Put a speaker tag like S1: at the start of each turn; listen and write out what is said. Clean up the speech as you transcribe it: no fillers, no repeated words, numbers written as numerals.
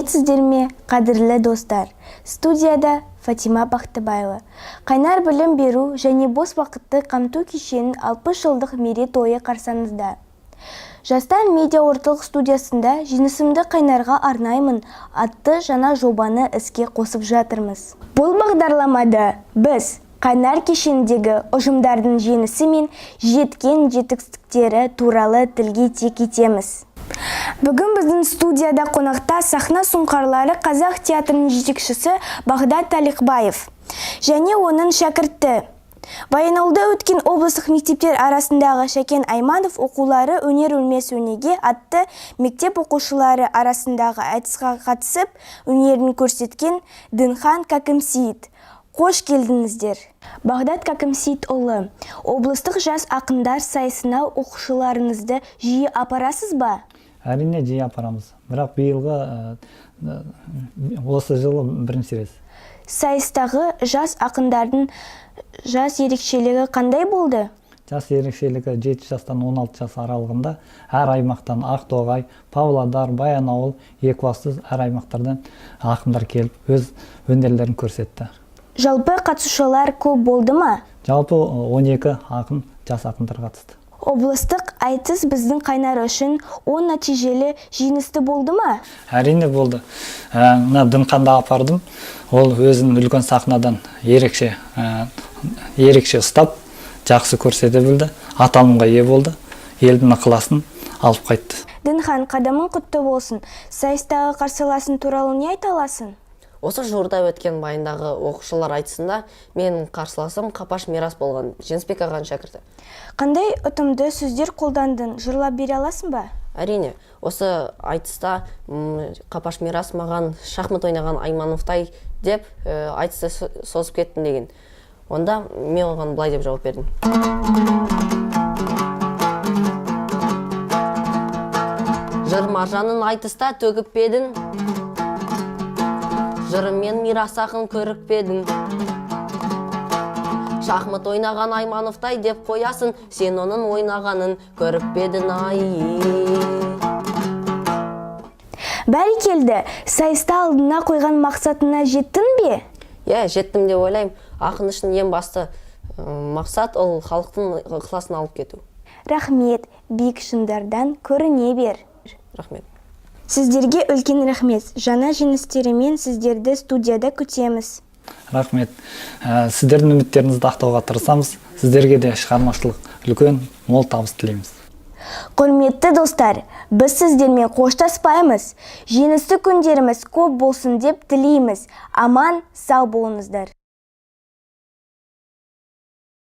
S1: Сәлеметсіздер ме, қадірлі достар? Студияда Фатима Бақтыбайлы. Қайнар білім беру және бос уақытты қамту кешенінің 60 жылдық мерейтойы қарсаңызда. Жастар медиа орталық студиясында «Жеңісімді қайнарға арнаймын» атты жаңа жобаны іске қосып жатырмыз. Бұл бағдарламада біз Қайнар кешеніндегі ұжымдардың жеңісі мен жеткен жетістіктері туралы тілге тиек етеміз. Бүгін біздің студияда қонақта сахна сұңқарлары қазақ театрының жетекшісі Бағдат Талиқбаев және оның шәкірті. Баянауылда өткен облыстық мектептер арасындағы Шәкен Айманов оқулары өнер өлмес өнеге атты мектеп оқушылары арасындағы айтысқа қатысып, өнерін көрсеткен Дінхан Кәкімсейіт. Қош келдіңіздер. Бағдат Кәкімсейіт ұлы, облыстық жас ақындар сайысына оқушыларыңызды жиі апарасыз ба?
S2: Әрине жиі апарамыз. Бірақ биылғы осы жылы бірінші рет.
S1: Сайыстағы жас ақындардың жас ерекшелігі қандай болды?
S2: Жас ерекшелігі 7 жастан 16 жас аралығында әр аймақтан Ақтоғай, Павлодар, Баянауыл, Екібастұз әр аймақтардан ақындар келіп өз өнерлерін көрсетті.
S1: Жалпы қатысушылар көп болды ма?
S2: Жалпы 12 ақын, жас ақындар қатысты.
S1: Облыстық айтыс біздің Қайнар үшін нәтижелі жеңісті болды ма?
S2: Әрине болды. Дінханды апардым. Ол өзін үлкен сахнадан ерекше ұстап, жақсы көрсете білді. Аталымға ие болды. Елдің ықыласын алып қайтты.
S1: Дінхан, қадамың құтты болсын. Сайыстағы қарсыласың туралы не айта аласың?
S3: Осы жуырда өткен байындағы оқушылар айтысында менің қарсыласым Қапаш Мирас болған, Женісбек ағаның шәкірті.
S1: Қандай ұтымды сөздер қолдандың, жырлап бере аласың ба?
S3: Әрине, осы айтыста Қапаш Мирас маған шахмат ойнаған Аймановтай деп айтысты созып кеттің деген. Онда мен оған былай деп жауап бердім. Жыр маржанын айтыста төгіп бедің, жырымен Мирас ақын көріп бедің. Шахмат ойнаған Аймановтай деп қоясын, сен оның ойнағанын көріп бедің ай.
S1: Бәрекелді, сайыста алдына қойған мақсатына жеттің бе?
S3: Жеттім деп ойлаймын. Ақын үшін ең басты мақсат ол халықтың ықыласын алып кету.
S1: Рахмет, биік шыңдардан көріне бер.
S3: Рахмет.
S1: Сіздерге үлкен рахмет. Жаңа жеңістерімен сіздерді студияда күтеміз.
S2: Рахмет. Сіздердің үміттеріңізді ақтауға тырысамыз. Сіздерге де шығармашылық үлкен мол табыс тілейміз.
S1: Құрметті достар, біз сіздермен қоштаспаймыз. Жеңісті күндеріміз көп болсын деп тілейміз. Аман, сау болыңыздар.